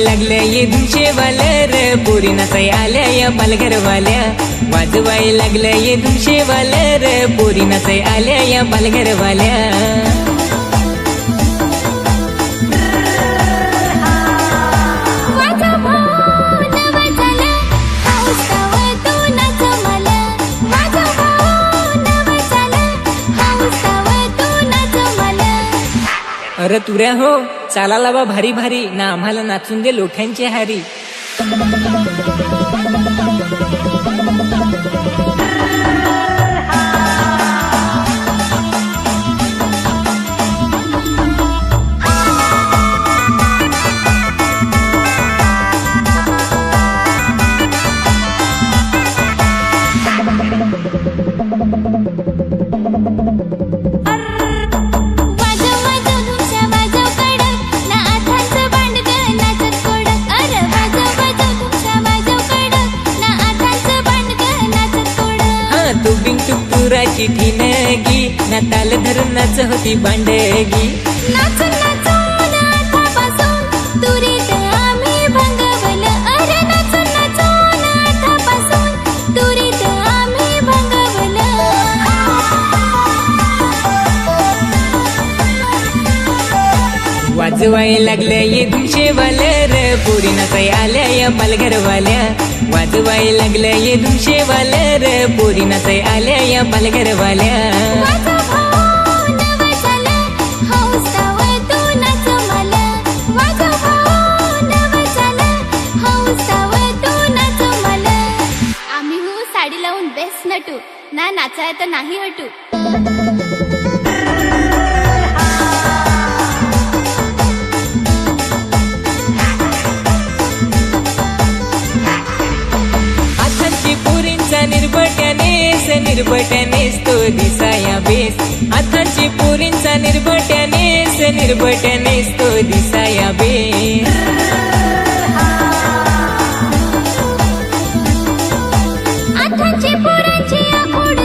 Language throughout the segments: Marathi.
लागले ये धुमशेवाल्या रे पोरी नाचाय आल्या या पालघरवाल्या. वाजवाय लागले ये धुमशेवाल्या रे पोरी नाचाय आल्या या पालघरवाल्या. अरे तुऱ्या हो, चाला लावा भारी भारी ना आम्हाला नाचून दे लोठ्यांची हारी. तुराची ठिणगी ना ताल धरून नाच होती बांडगी. नाचून नाचून आतापासून तुरीत आम्ही भंगवलं. अरे नाचून नाचून आतापासून तुरीत आम्ही भंगवलं. वाजवाय लागले ये धुमशेवाल्या रे पोरी नाचाय आल्या या पालघरवाल्या. वाजवाय लागले ये धुमशेवाल्या रे पोरी नाचाय आल्या या पालघरवाल्या. आम्ही हो साडी लावून बेस्ट नटू ना नाचाय तर नाही हटू. निर्भट्यानेच तो दिसाया बेस. आताची पोरींचा निर्भट्यानेच तो दिसाया बेस. आताची पोरांची आखूड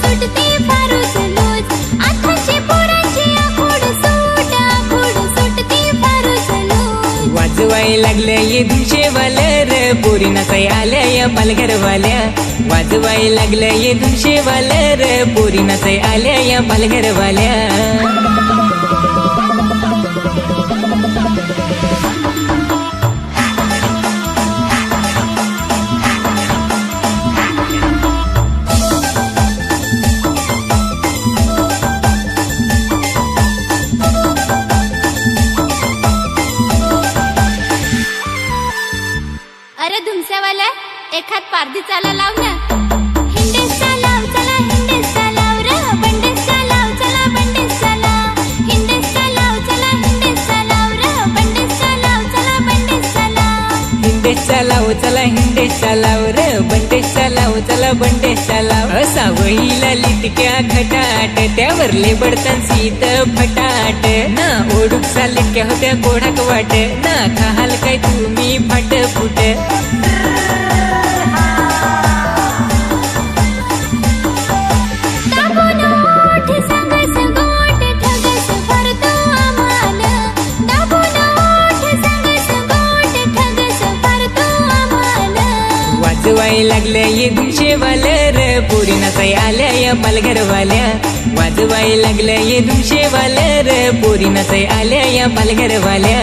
सूट ती फारूच लूज. आताची पोरांची आखूड सूट ती फारूच लूज. वाजवाय लागले ये धुमशेवाल्या रे पोरी नाचाय आल्या या पालघरवाल्या. वाजवाय लागले ये धुमशेवाल्या रे पोरी नाचाय आल्या या पालघरवाल्या. अरे धुमस्यावाल्या एखाद पारदीचाला लाव ना. हिंडेसचा लाव चला हिंडेसचा लाव रे. बंडेसचा लाव चला बंडेसचा लाव. हिंडेसचा लाव चला हिंडेसचा लाव रे. बंडेसचा लाव चला बंडेसचा लाव. हिंडेसचा लाव चला हिंडेसचा लाव रे. बंडेसचा लाव चला बंडेसचा लाव. असा वहीला लिटक्या खटाट त्यावरले बडतन सीत फटाट. ना ओडूकसा लिटक्या होत्या कोढाक वाट ना खाहाल काय तुम्ही फट फुट. वाजवाय लागले ये धुमशेवाल्या रे पोरी नाचाय आल्या या पालघरवाल्या. वाजवाय लागले ये धुमशेवाल्या रे पोरी नाचाय आल्या या पालघरवाल्या.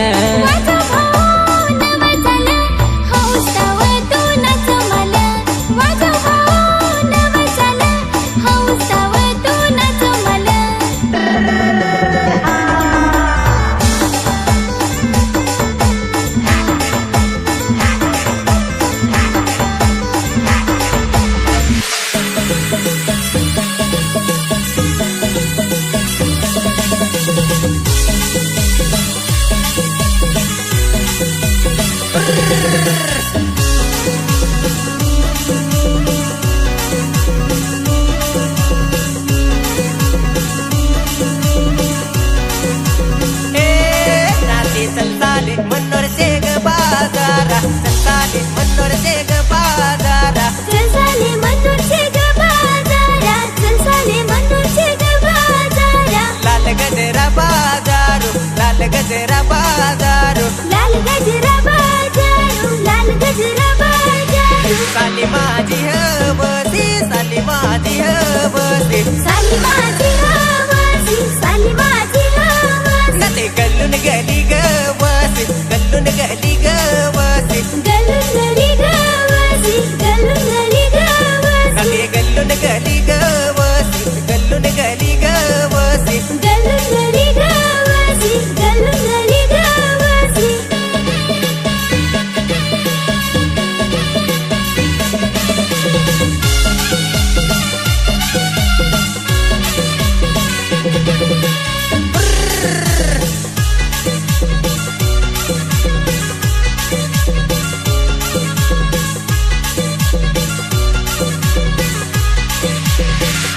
माझी हवसी, साली माझी हवसी. साली माझी हवसी, साली माझी हवसी. नटे गल्लून गली गवसी, गल्लून गली गवसी. गल्लून गली गवसी, गल्लून गली गवसी. नटे गल्लून गली गवसी, गल्लून गली गवसी. गल्लून गली गवसी, गल्लून गली गवसी.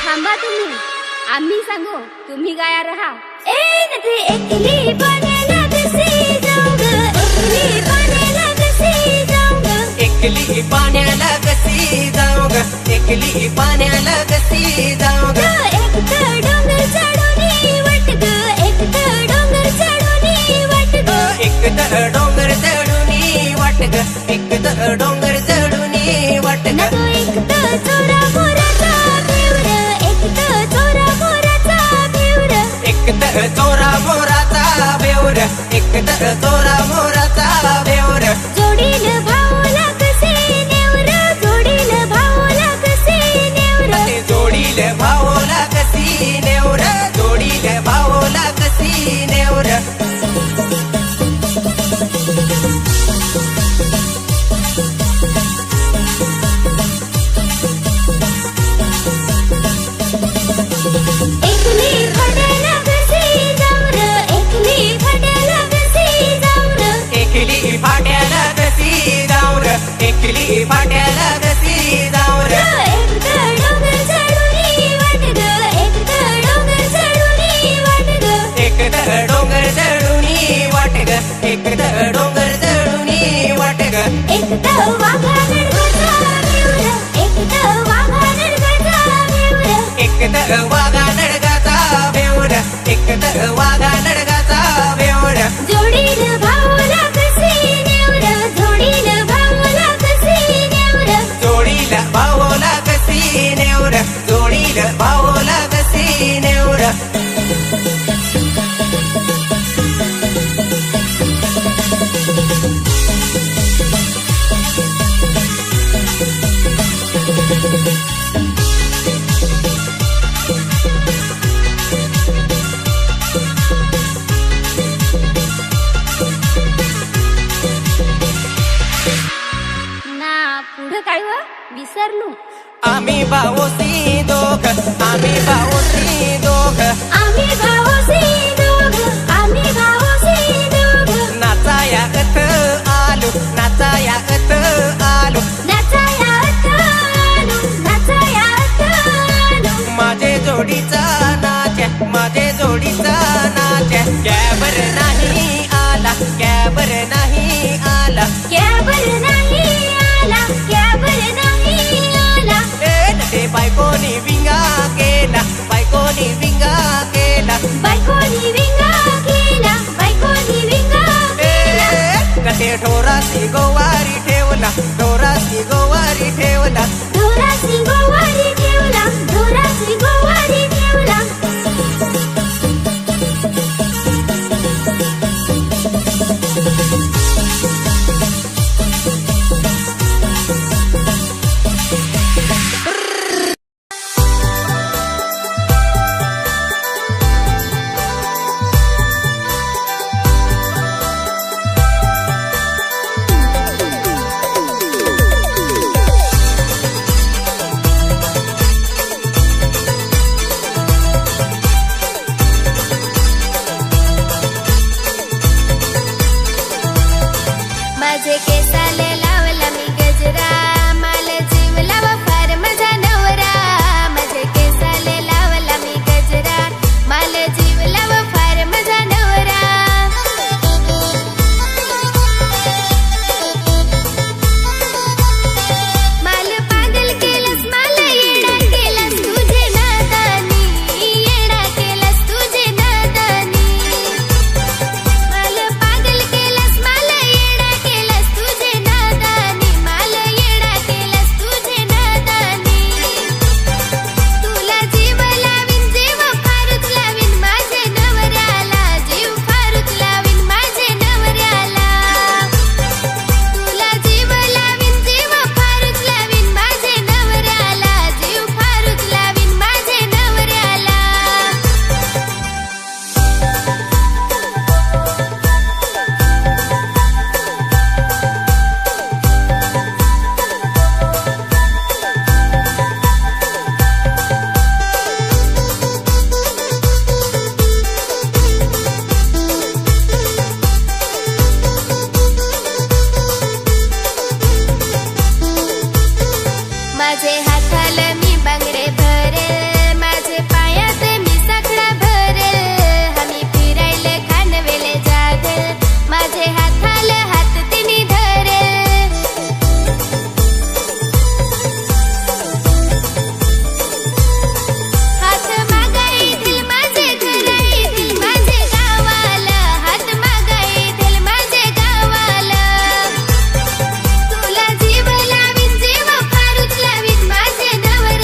थांबा तुम्ही, आम्ही सांगू, तुम्ही गाया रहा. ए नथे एकली पाण्याला कशी जाऊ ग, एकली पाण्याला कशी जाऊ ग. एकली पाण्याला कशी जाऊ ग, एकली पाण्याला कशी जाऊ ग. एक तर डोंगर चढून वाट ग, एक तर डोंगर चढून वाट ग. एक तर डोंगर चढून वाट ग, एक तर डोंगर चढून वाट ग. नको एक तर चोरा मोराचा भिवर, एक तर चोरा मोराचा भिवर. एक तर चोरा मोराचा बेवर, एक तर चोरा मोराचा बेवर. जोडील भाऊला कसे नेवर, जोडील भाऊला कसे नेवर. ते जोडील भावला कशी नेवर, जोडील भावला कशी नेवर. एकली फड्याला कशी जाऊ र, एकली फड्याला कशी जाऊ र. एकली फाट्याला कशी जाऊ र, एकली फाट्याला कशी जाऊ र. एक तर डोंगर चढून वाट ग, एक तर डोंगर चढून वाट ग. एक तर डोंगर चढून वाट ग, एक तर डोंगर चढून वाट ग. एक तर वाघा नडगाचा भिवर, एक तर वाघा नडगाचा भिवर. एक तर वाघा नडगाचा बेवर, एक तर वाघा नडगाचा बेवर. जोडील भाऊला कशी नेवर, जोडील भाऊला कशी नेवर. जोडील भावला कशी नेवर, जोडील भावला कशी नेवर. ना पुढं काय व विसरलो. आम्ही भाऊसी दोघ, आम्ही भाऊसी दोघ. आम्ही भाऊसी दोघ, आम्ही भाऊसी दोघ. नाचायात आलो, नाचायात आलो. नाचायात आलो, नाचायात आलो. माझे जोडीचा नाच, माझे जोडीचा नाच. कॅबर नाही आला, कॅबर नाही आला. कॅबर नाही आला, कॅबर नाही आला. ते बायकोनी विंगा केला, बायकोनी विंगा केला. बायकोनी विंगा केला, बायकोनी विंगा केला. कसे ढोरासी गोवारी ठेवला, ढोरासी गोवारी ठेवला. ढोराची गोवारी ठेवला, ढोराची गोवारी ठेवला. माझे हाताल मी बांगडे भरेल, माझे पायात मी साखळा भरेल, आम्ही फिरायला खानवेले जागल, माझे हाताल हात तिनी धरेल. हात मागायतील माझे घरा येतील, माझे गावाला हात मागायतील माझे गावाला. तुला जीव लावीत जीव फारूच लावीत माझे नवरे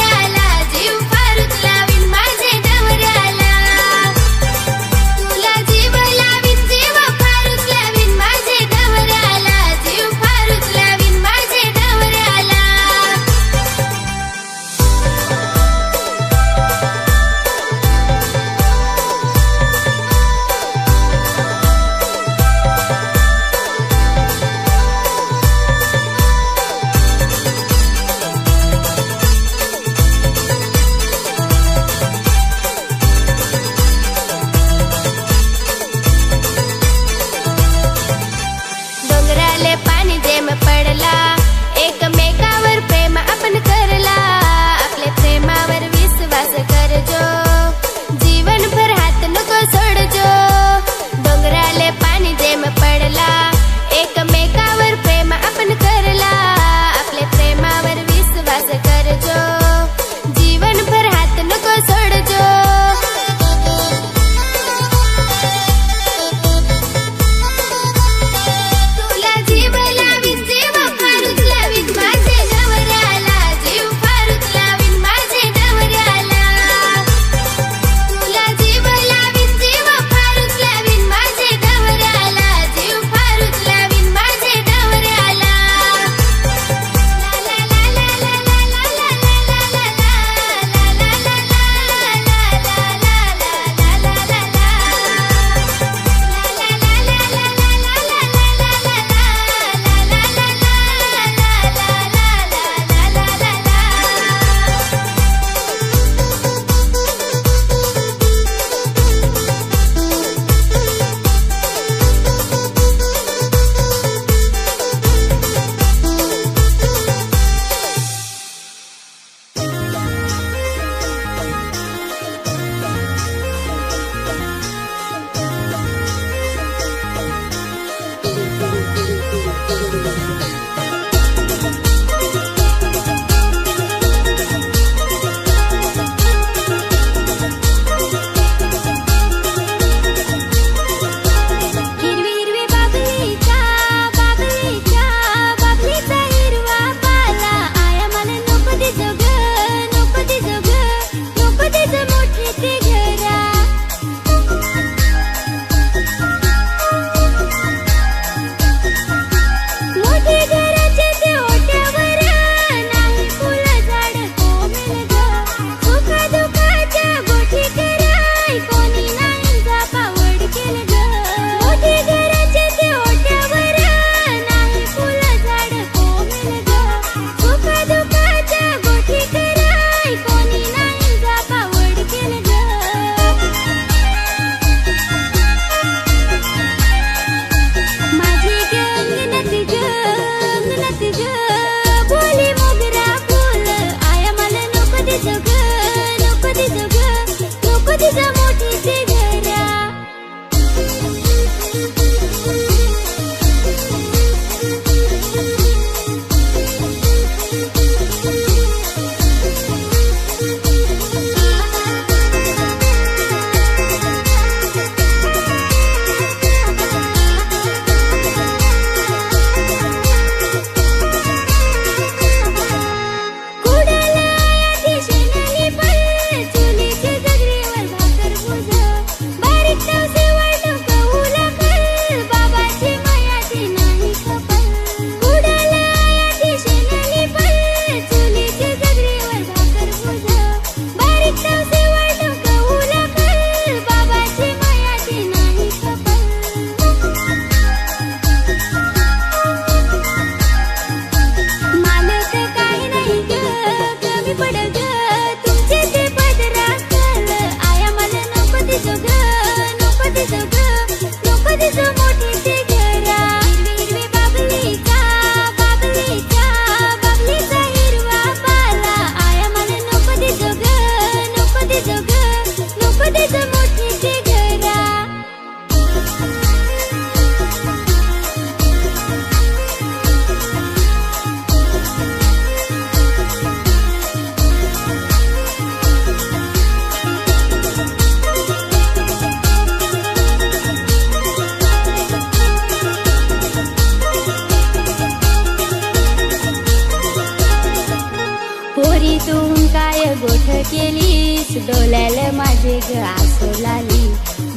पोरी तू काय गोठ केलीस डोल्याला माझे ग आसू लाली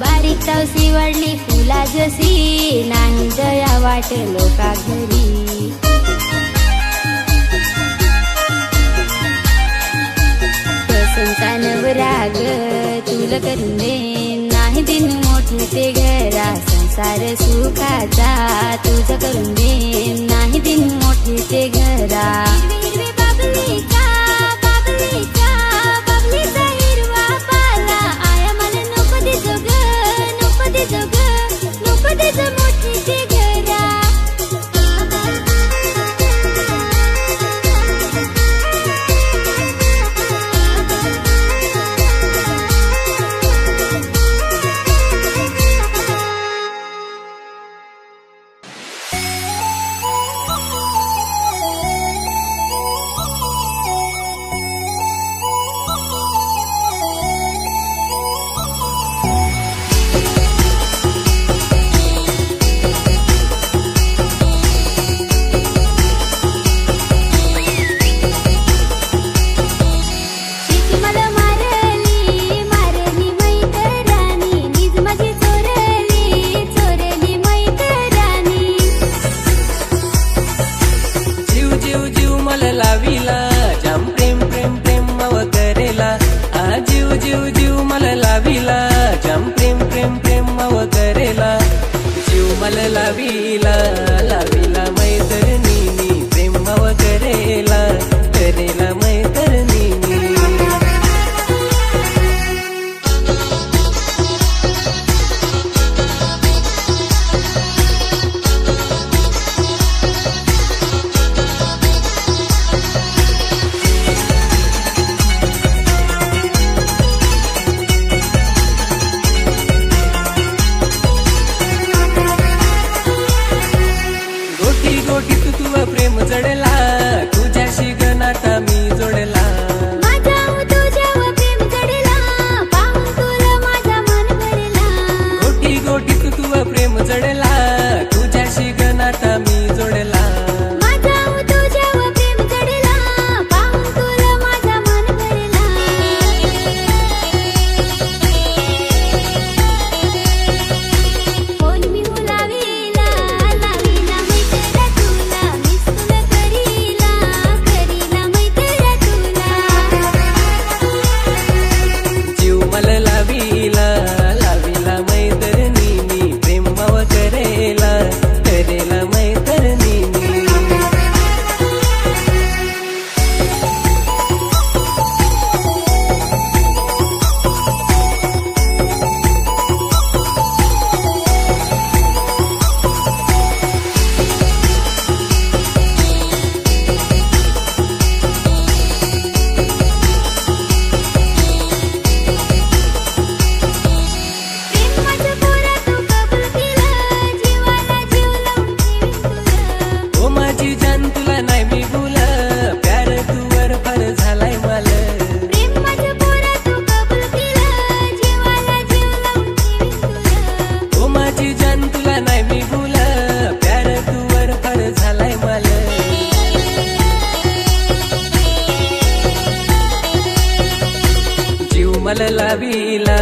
बारीक तावसी वाढली फुला जशी नाही दया वाट लोका घरी पसंता नवरा ग तुला करून देन नाही दिन मोठे ते घरा संसार सुखाचा तुझं करून देन नाही दिन मोठे ते घरा बाबलीचा बाबलीचा बाबलीचा हिरवा पाला आया मला नको दे जोग नको दे जोग नको दे जो मोठे ते घरा लावीला लावीला मैत्रिणी प्रेम करेला करेला मैत्रिणी प्रेम जडला तुझ्याशी गणाता मी जोडला माझा तुझ्यावर प्रेम जडला पाहून तुला माझा मन भरला गोटी गोटी तुझं प्रेम जडला तुझ्याशी गणाता मी जोडला माझा तुझ्यावर प्रेम जडला पाहून तुला माझा मन भरला कोण मी लावीला लावीला मैत्रीला तुला मिस तुला करीला करीला मैत्रीला तुला जीव मला लावीला लावीला मैत्रिणी मी प्रेम करेला करेला मैत्रिणी प्रेमाचं पोरा तू कबूल केलं जीवाला जीव लावून ठेवीन तुला ओ माझी जान तुला नाही मी भूला प्यार तुवर फार झालाय मला प्रेमाचं पोरा तू कबूल केलं जीवाला जीव लावून ठेवीन तुला ओ माझी जान तुला नाही मी भूला प्यार तुवर फार झालाय मला जीव मला लावीला